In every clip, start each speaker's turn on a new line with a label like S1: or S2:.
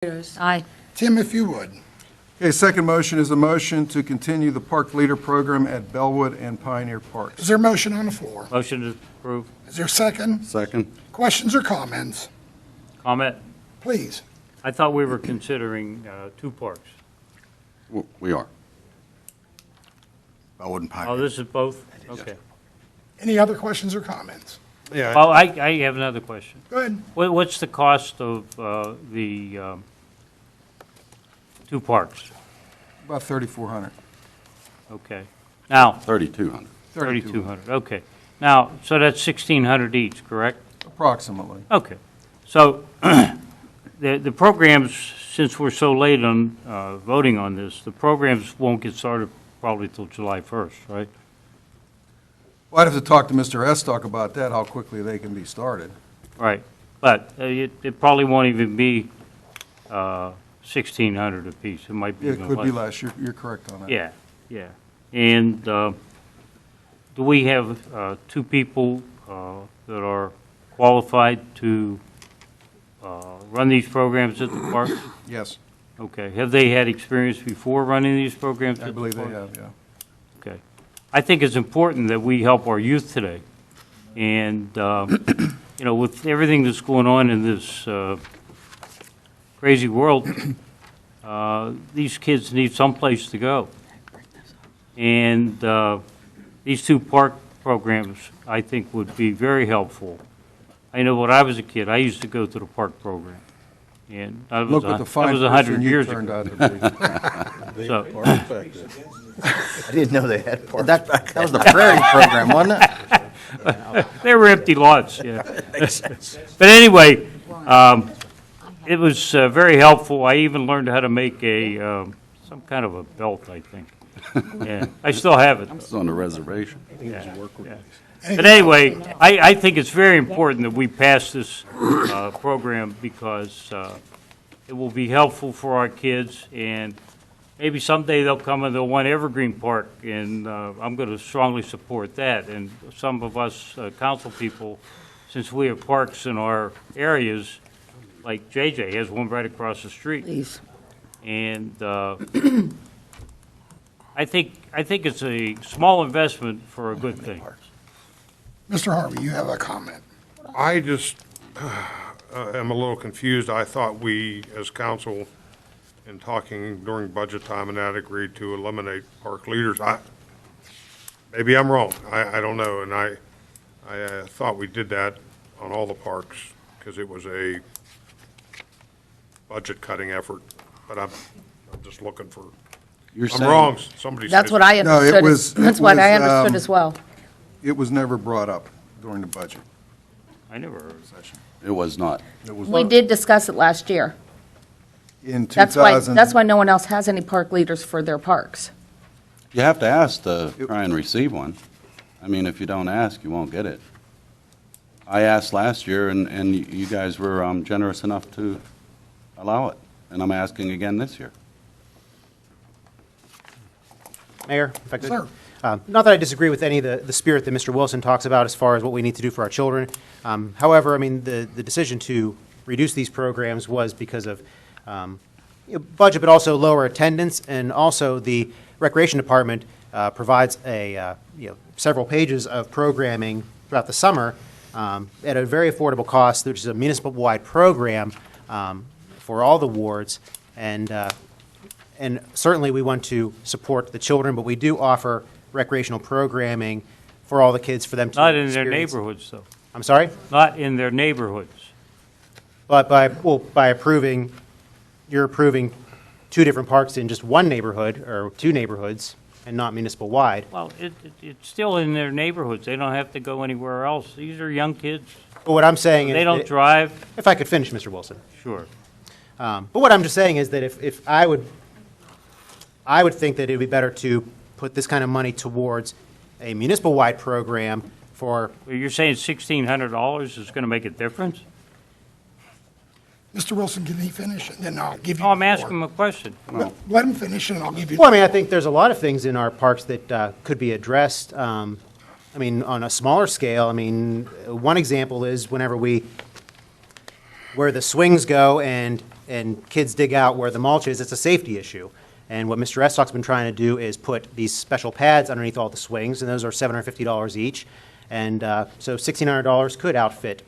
S1: Aye.
S2: Tim, if you would.
S3: Okay, second motion is a motion to continue the Park Leader Program at Bellwood and Pioneer
S2: Is
S3: Parks.
S2: there a motion on the floor?
S4: Motion to approve.
S2: Is there a second?
S5: Second.
S2: Questions or comments?
S4: Comment.
S2: Please.
S4: I thought we were considering two parks.
S5: We are.
S2: Bellwood and
S4: Oh,
S2: Pioneer.
S4: this is both? Okay.
S2: Any other questions or comments?
S6: Yeah,
S4: Oh, I have another question.
S2: Go ahead.
S4: What's the cost of the two parks?
S3: About 3,400.
S4: Okay. Now,
S5: 3,200.
S4: 3,200, okay. Now, so that's 1,600 each, correct?
S3: Approximately.
S4: Okay. So the programs, since we're so late on voting on this, the programs won't get started probably till July 1st, right?
S3: Well, I'd have to talk to Mr. Estock about that, how quickly they can be started.
S4: Right. But it probably won't even be 1,600 apiece. It might be
S3: It
S4: even
S3: could be less, you're correct on that.
S4: Yeah, yeah. And do we have two people that are qualified to run these programs at the parks?
S3: Yes,
S4: Okay. Have they had experience before running these programs at
S3: I
S4: the
S3: believe they
S4: parks?
S3: have, yeah.
S4: Okay. I think it's important that we help our youth today. And, you know, with everything that's going on in this crazy world, these kids need someplace to go. And these two park programs, I think, would be very helpful. I know when I was a kid, I used to go to the park program. And that was
S3: Look what the fine
S4: that was 100
S3: person you
S4: years
S3: turned
S4: ago.
S3: out to be.
S4: So,
S7: I didn't know they had parks.
S5: That was the Prairie program, wasn't it?
S4: they were empty lots, yeah. But anyway, it was very helpful. I even learned how to make a some kind of a belt, I think. Yeah, I still have it.
S5: It's on the reservation.
S4: Yeah, yeah. But anyway, I think it's very important that we pass this program because it will be helpful for our kids, and maybe someday they'll come and they'll want Evergreen Park, and I'm going to strongly support that. And some of us council people, since we have parks in our areas, like JJ has one right across the street.
S1: Please.
S4: And I think it's a small investment for a good thing.
S2: Mr. Harvey, you have a comment.
S6: I just am a little confused. I thought we, as council, in talking during budget time and that, agreed to eliminate park leaders. Maybe I'm wrong. I don't know. And I thought we did that on all the parks because it was a budget-cutting effort. But I'm just looking for,
S5: You're
S6: I'm
S5: saying-
S6: wrong. Somebody said.
S1: That's what I
S3: No, it
S1: understood.
S3: was-
S1: That's
S3: it
S1: what I
S3: was,
S1: understood as well.
S3: It was never brought up during the budget
S4: I never heard of that.
S3: session.
S5: It was not.
S3: It was
S1: We
S3: not.
S1: did discuss it last year.
S3: In
S1: That's
S3: 2000.
S1: why no one else has any park leaders for their parks.
S5: You have to ask to try and receive one. I mean, if you don't ask, you won't get it. I asked last year, and you guys were generous enough to allow it. And I'm asking again this year.
S8: Mayor, if I could.
S2: Sir.
S8: Not that I disagree with any of the spirit that Mr. Wilson talks about as far as what we need to do for our children. However, I mean, the decision to reduce these programs was because of budget, but also lower attendance, and also the Recreation Department provides several pages of programming throughout the summer at a very affordable cost, which is a municipal-wide program for all the wards, and certainly we want to support the children, but we do offer recreational programming for all the kids, for them to
S4: Not in their
S8: experience.
S4: neighborhoods, though.
S8: I'm sorry?
S4: Not in their neighborhoods.
S8: But by approving, you're approving two different parks in just one neighborhood, or two neighborhoods, and not municipal-wide.
S4: Well, it's still in their neighborhoods. They don't have to go anywhere else. These are young kids.
S8: But what I'm saying is.
S4: They don't
S8: that-
S4: drive.
S8: If I could finish, Mr. Wilson.
S4: Sure.
S8: But what I'm just saying is that if I would think that it'd be better to put this kind of money towards a municipal-wide program for,
S4: Well, you're saying $1,600 is going to make a difference?
S2: Mr. Wilson, can he finish? And then I'll give you.
S4: Oh, I'm
S2: the
S4: asking
S2: floor.
S4: him a question.
S2: Let him finish and I'll give you.
S8: well, I mean, I think there's a lot of things in our parks that could be addressed. I mean, on a smaller scale, I mean, one example is whenever where the swings go and and kids dig out where the mulch is, it's a safety issue. And what Mr. Estock's been trying to do is put these special pads underneath all the swings, and those are $750 each. And so $1,600 could outfit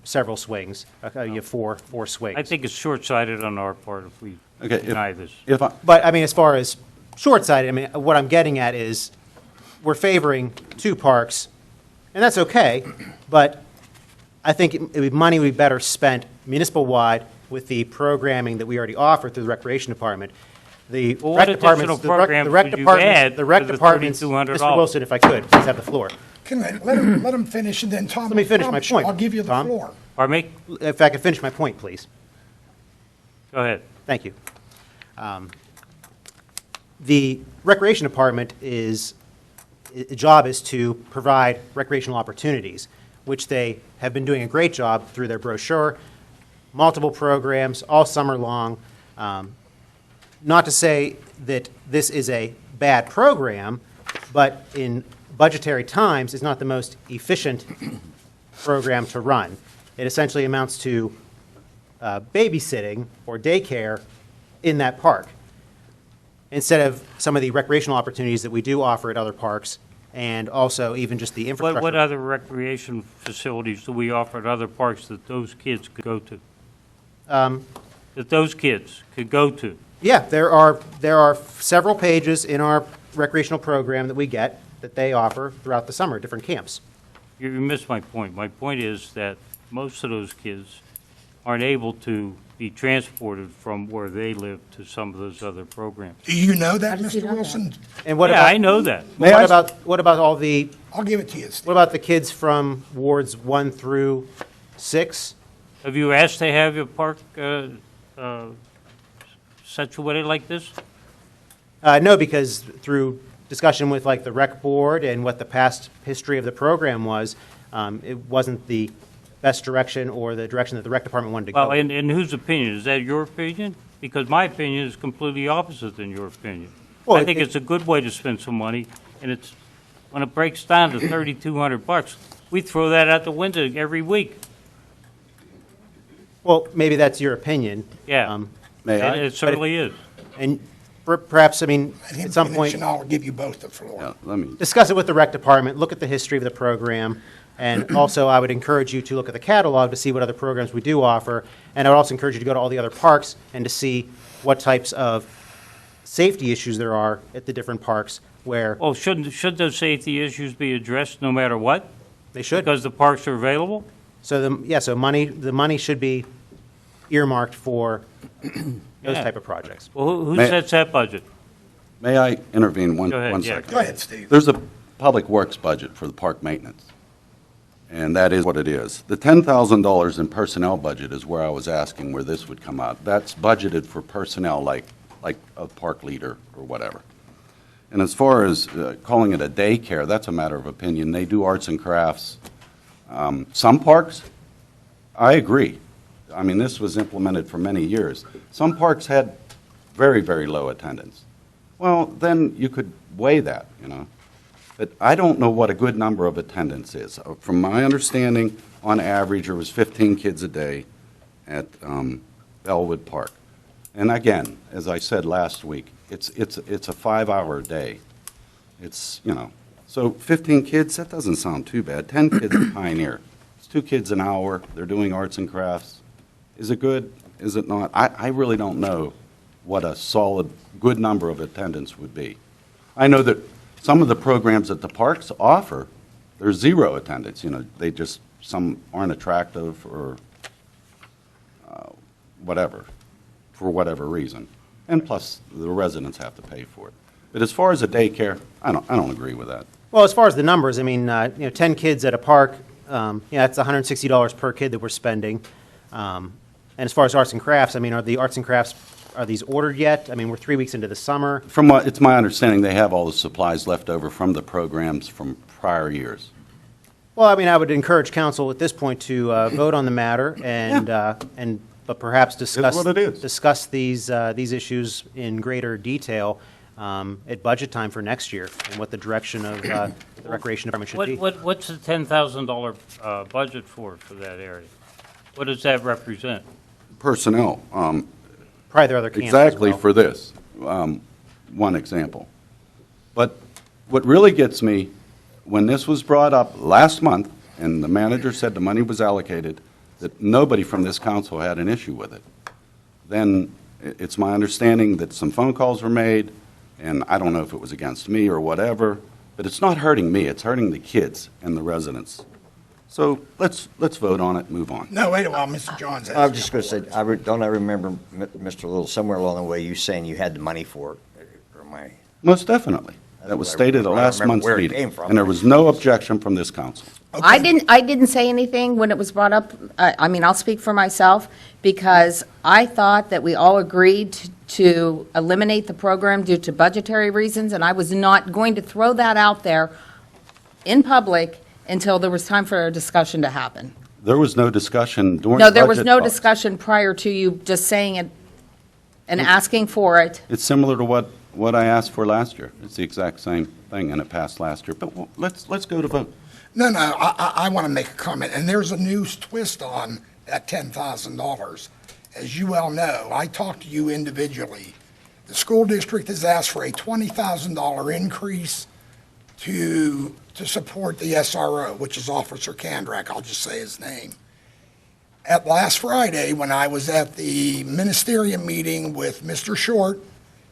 S8: several swings, you have four swings.
S4: I think it's short-sighted on our part if we
S5: Okay,
S4: deny this.
S5: If I,
S8: But, I mean, as far as short-sighted, I mean, what I'm getting at is, we're favoring two parks, and that's okay, but I think money would be better spent municipal-wide with the programming that we already offer through the Recreation Department. The
S4: Well,
S8: rec
S4: what
S8: departments,
S4: additional
S8: the rec- the
S4: programs
S8: rec
S4: would you
S8: departments,
S4: add
S8: the rec
S4: to the
S8: departments,
S4: $3,200?
S8: Mr. Wilson, if I could, please have the floor.
S2: Can I, let him finish, and then Tom.
S8: Let me finish my
S2: promise you,
S8: point,
S2: I'll give you the
S8: Tom.
S2: floor.
S4: Pardon me?
S8: If I could finish my point, please.
S4: Go ahead.
S8: Thank you. The Recreation Department its job is to provide recreational opportunities, which they have been doing a great job through their brochure, multiple programs all summer long. Not to say that this is a bad program, but in budgetary times, it's not the most efficient program to run. It essentially amounts to babysitting or daycare in that park, instead of some of the recreational opportunities that we do offer at other parks, and also even just the infrastructure.
S4: What other recreation facilities do we offer at other parks that those kids could go to? That those kids could go to?
S8: Yeah, there are several pages in our recreational program that we get that they offer throughout the summer, different camps.
S4: You missed my point. My point is that most of those kids aren't able to be transported from where they live to some of those other programs.
S2: Do you know that,
S1: does he
S2: Mr.
S1: know that?
S2: Wilson?
S8: And what
S4: Yeah,
S8: about,
S4: I know that.
S5: May I-
S8: what about all the,
S2: I'll give it to you, Steve.
S8: what about the kids from wards 1 through 6?
S4: Have you asked to have your park situated like this?
S8: No, because through discussion with like the rec board and what the past history of the program was, it wasn't the best direction or the direction that the rec department wanted to go.
S4: Well, in whose opinion? Is that your opinion? Because my opinion is completely opposite than your opinion.
S8: Well,
S4: I think it's a good way to spend some money, and it's, when it breaks down to $3,200, we throw that out the window every week.
S8: Well, maybe that's your opinion.
S4: Yeah.
S5: May I?
S4: It certainly is.
S8: And perhaps, I mean,
S2: Let him
S8: at some
S2: finish,
S8: point,
S2: and I'll give you both the floor.
S5: yeah, let me,
S8: discuss it with the rec department, look at the history of the program, and also I would encourage you to look at the catalog to see what other programs we do offer, and I would also encourage you to go to all the other parks and to see what types of safety issues there are at the different parks where
S4: Oh, should those safety issues be addressed no matter what?
S8: they should.
S4: Because the parks are available?
S8: So the money should be earmarked for those
S4: Yeah.
S8: type of projects.
S4: Well, who
S5: May-
S4: sets that budget?
S5: may I intervene one
S4: Go ahead,
S5: one
S4: yeah.
S5: second?
S2: Go ahead, Steve.
S5: There's a public works budget for the park maintenance, and that is what it is. The $10,000 in personnel budget is where I was asking where this would come out. That's budgeted for personnel like a park leader or whatever. And as far as calling it a daycare, that's a matter of opinion. They do arts and crafts. Some parks, I agree. I mean, this was implemented for many years. Some parks had very, very low attendance. Well, then you could weigh that, you know. But I don't know what a good number of attendance is. From my understanding, on average, there was 15 kids a day at Bellwood Park. And again, as I said last week, it's a 5-hour day. It's, you know, so 15 kids, that doesn't sound too bad. 10 kids at Pioneer. It's 2 kids an hour. They're doing arts and crafts. Is it good? Is it not? I really don't know what a solid, good number of attendance would be. I know that some of the programs that the parks offer, there's 0 attendance, you know, they just, some aren't attractive or whatever, for whatever reason. And plus, the residents have to pay for it. But as far as a daycare, I don't agree with that.
S8: Well, as far as the numbers, I mean, 10 kids at a park, that's $160 per kid that we're spending. And as far as arts and crafts, I mean, are the arts and crafts, are these ordered yet? I mean, we're 3 weeks into the summer.
S5: From what, it's my understanding, they have all the supplies left over from the programs from prior years.
S8: Well, I mean, I would encourage council at this point to vote on the matter but perhaps discuss.
S5: what it is.
S8: Discuss these issues in greater detail at budget time for next year and what the direction of the Recreation Department should be.
S4: What's the $10,000 budget for that area? What does that represent?
S5: Personnel,
S8: Probably their other camps as
S5: exactly
S8: well.
S5: for this, one example. But what really gets me, when this was brought up last month, and the manager said the money was allocated, that nobody from this council had an issue with it. Then it's my understanding that some phone calls were made, and I don't know if it was against me or whatever, but it's not hurting me, it's hurting the kids and the residents. So let's vote on it, move on.
S2: No, wait a while, Mr. Johns.
S7: I was just going to say, don't I remember, Mr. Little, somewhere along the way, you saying you had the money for it? Or am I?
S5: Most definitely. That was stated at
S7: I
S5: last
S7: remember
S5: month's
S7: where it
S5: meeting,
S7: came from.
S5: and there was no objection from this council.
S1: I didn't say anything when it was brought up. I mean, I'll speak for myself, because I thought that we all agreed to eliminate the program due to budgetary reasons, and I was not going to throw that out there in public until there was time for a discussion to happen.
S5: There was no discussion during
S1: No, there was
S5: budget
S1: no
S5: talks.
S1: discussion prior to you just saying it and asking for it.
S5: It's similar to what I asked for last year. It's the exact same thing, and it passed last year. But let's go to vote.
S2: No, I want to make a comment, and there's a new twist on that $10,000. As you well know, I talked to you individually. The school district has asked for a $20,000 increase to support the SRO, which is Officer Kandrak, I'll just say his name. At last Friday, when I was at the ministerial meeting with Mr. Short,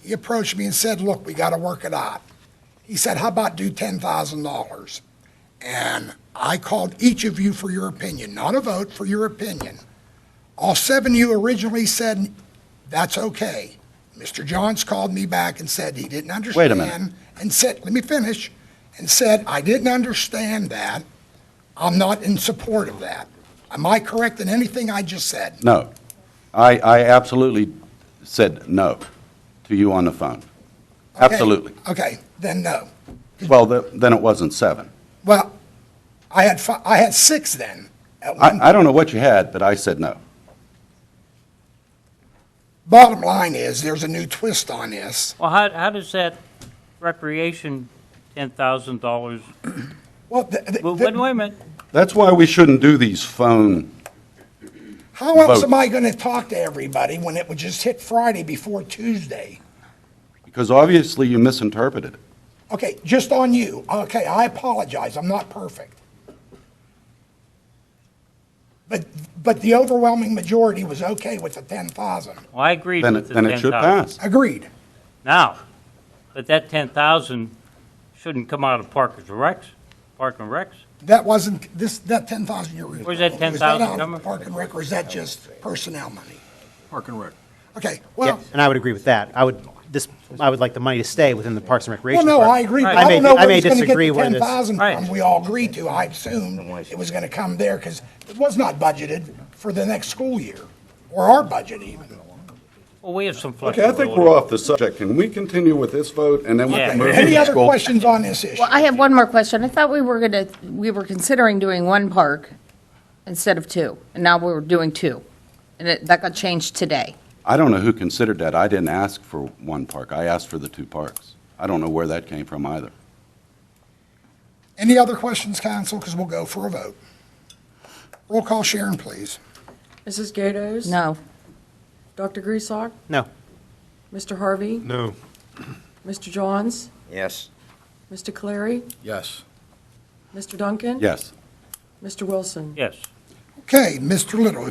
S2: he approached me and said, look, we got to work it out. He said, how about do $10,000? And I called each of you for your opinion, not a vote, for your opinion. All 7 of you originally said, that's okay. Mr. Johns called me back and said he didn't understand.
S5: Wait a minute.
S2: And said, let me finish, and said, I didn't understand that. I'm not in support of that. Am I correct in anything I just said?
S5: No. I absolutely said no to you on the phone.
S2: Okay.
S5: Absolutely.
S2: Okay, then no.
S5: Well, then it wasn't 7.
S2: Well, I had 6 then. At one
S5: I don't know what you had, but I said no.
S2: Bottom line is, there's a new twist on this.
S4: Well, how does that recreation $10,000,
S2: Well,
S4: well, wait a minute.
S5: That's why we shouldn't do these phone.
S2: how else
S5: vote.
S2: am I going to talk to everybody when it would just hit Friday before Tuesday?
S5: Because obviously you misinterpreted it.
S2: Okay, just on you. Okay, I apologize. I'm not perfect. But the overwhelming majority was okay with the 10,000.
S4: Well, I agreed
S5: Then
S4: with
S5: it
S4: the
S5: then it should
S4: 10,000.
S5: pass.
S2: Agreed.
S4: Now, but that 10,000 shouldn't come out of Park and Recs.
S2: That wasn't, that 10,000 you're.
S4: Where's that
S2: was
S4: 10,000
S2: out of
S4: coming
S2: Park and Rec, or is that just personnel money?
S3: Park and Rec.
S2: Okay,
S8: Yeah,
S2: well,
S8: and I would agree with that. I would like the money to stay within the Parks and Recreation
S2: well, no,
S8: Department.
S2: I agree. But
S8: I
S2: I
S8: may-
S2: don't know
S8: I
S2: where
S8: may
S2: it's going to get
S8: disagree
S2: the
S8: where this-
S2: 10,000
S4: Right.
S2: from. We all agreed to. I assumed it was going to come there because it was not budgeted for the next school year, or our budget even.
S4: Well, we have some
S5: Okay,
S4: flexibility.
S5: I think we're off the subject. Can we continue with this vote, and then we
S4: Yeah.
S5: can move to
S2: Any
S5: the
S2: other
S5: school?
S2: questions on this issue?
S1: Well, I have one more question. I thought we were considering doing one park instead of 2, and now we're doing 2. And that got changed today.
S5: I don't know who considered that. I didn't ask for one park. I asked for the 2 parks. I don't know where that came from either.
S2: Any other questions, council? Because we'll go for a vote. Roll call, Sharon, please.
S9: Mrs. Gatos?
S1: No.
S9: Dr. Griesbach?
S8: No.
S9: Mr. Harvey?
S6: No.
S9: Mr. Johns?
S7: Yes.
S9: Mr. Clary?
S3: Yes.
S9: Mr. Duncan?
S5: Yes.
S9: Mr. Wilson?
S4: Yes.
S2: Okay, Mr. Little,